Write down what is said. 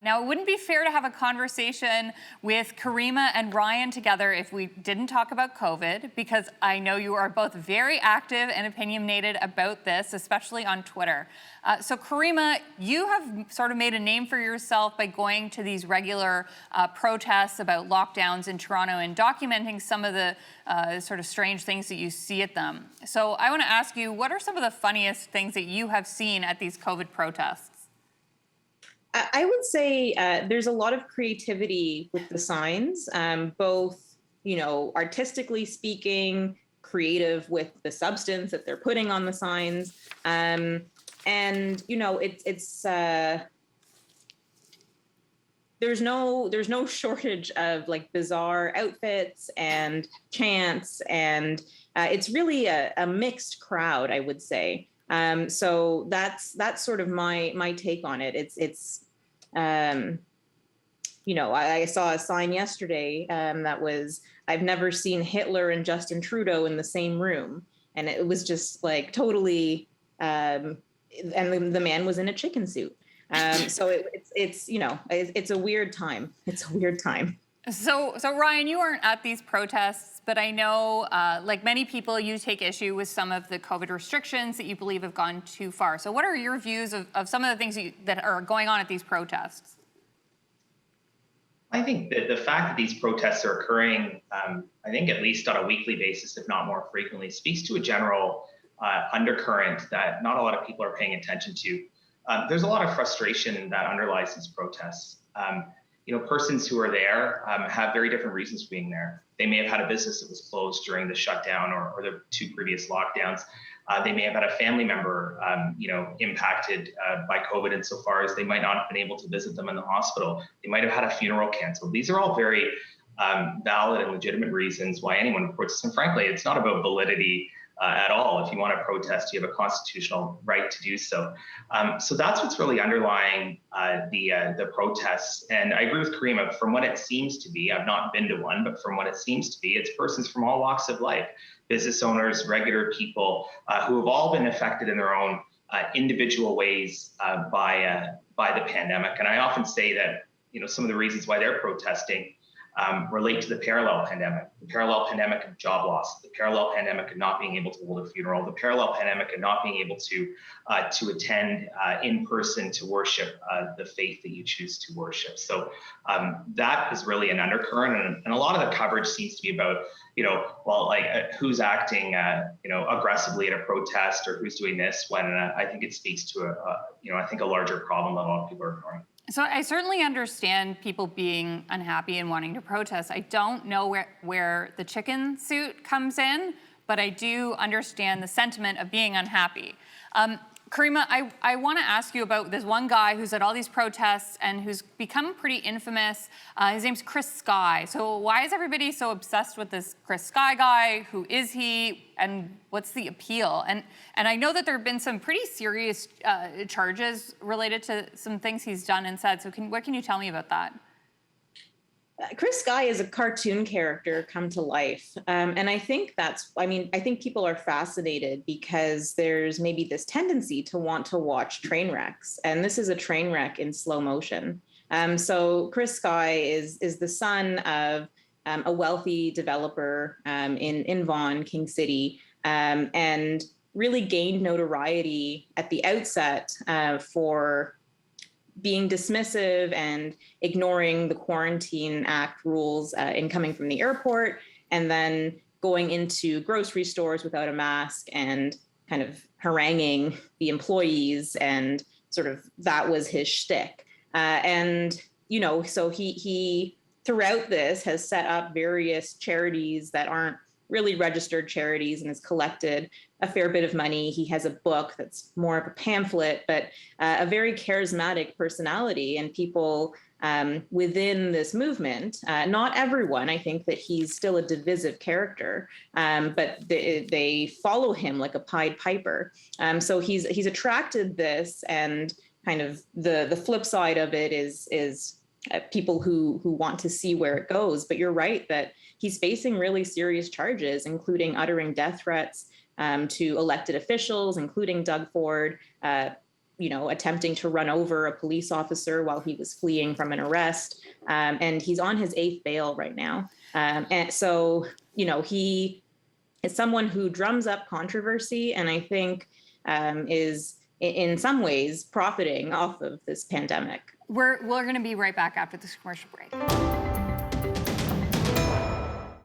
Now, it wouldn't be fair to have a conversation with Karima and Ryan together if we didn't talk about COVID, because I know you are both very active and opinionated about this, especially on Twitter. So, Karima, you have sort of made a name for yourself by going to these regular protests about lockdowns in Toronto and documenting some of the sort of strange things that you see at them. So, I want to ask you, what are some of the funniest things that you have seen at these COVID protests? I would say there's a lot of creativity with the signs, both, artistically speaking, creative with the substance that they're putting on the signs. And, there's no shortage of like bizarre outfits and chants, and it's really a mixed crowd, I would say. So that's sort of my take on it. Um, I saw a sign yesterday that was, "I've never seen Hitler and Justin Trudeau in the same room," and it was just like totally. And the man was in a chicken suit. So it's a weird time. It's a weird time. So Ryan, you aren't at these protests, but I know, like many people, you take issue with some of the COVID restrictions that you believe have gone too far. So what are your views of some of the things that are going on at these protests? I think that the fact that these protests are occurring, I think at least on a weekly basis, if not more frequently, speaks to a general undercurrent that not a lot of people are paying attention to. There's a lot of frustration that underlies these protests. Persons who are there have very different reasons for being there. They may have had a business that was closed during the shutdown or the two previous lockdowns. They may have had a family member, impacted by COVID insofar as they might not have been able to visit them in the hospital. They might have had a funeral canceled. These are all very valid and legitimate reasons why anyone would protest. And frankly, it's not about validity at all. If you want to protest, you have a constitutional right to do so. So that's what's really underlying the protests. And I agree with Karima. From what it seems to be, I've not been to one, but from what it seems to be, it's persons from all walks of life, business owners, regular people who have all been affected in their own individual ways by the pandemic. And I often say that some of the reasons why they're protesting relate to the parallel pandemic of job loss, the parallel pandemic of not being able to hold a funeral, the parallel pandemic of not being able to attend in person to worship the faith that you choose to worship. So that is really an undercurrent, and a lot of the coverage seems to be about who's acting aggressively at a protest or who's doing this, when I think it speaks to a larger problem that a lot of people are ignoring. So I certainly understand people being unhappy and wanting to protest. I don't know where the chicken suit comes in, but I do understand the sentiment of being unhappy. Karima, I want to ask you about this one guy who's at all these protests and who's become pretty infamous. His name's Chris Sky. So why is everybody so obsessed with this Chris Sky guy? Who is he? And what's the appeal? And I know that there have been some pretty serious charges related to some things he's done and said. So what can you tell me about that? Chris Sky is a cartoon character come to life. And I think I think people are fascinated because there's maybe this tendency to want to watch train wrecks. And this is a train wreck in slow motion. So Chris Sky is the son of a wealthy developer in Vaughan, King City, and really gained notoriety at the outset for being dismissive and ignoring the Quarantine Act rules in coming from the airport, and then going into grocery stores without a mask and kind of haranguing the employees, and sort of that was his shtick. So he throughout this has set up various charities that aren't really registered charities and has collected a fair bit of money. He has a book that's more of a pamphlet, but a very charismatic personality, and people within this movement, not everyone, I think that he's still a divisive character, but they follow him like a Pied Piper. So he's attracted this, and kind of the flip side of it is people who want to see where it goes. But you're right that he's facing really serious charges, including uttering death threats to elected officials, including Doug Ford, attempting to run over a police officer while he was fleeing from an arrest. And he's on his 8th bail right now. And so, he is someone who drums up controversy, and I think is in some ways profiting off of this pandemic. We're going to be right back after this commercial break.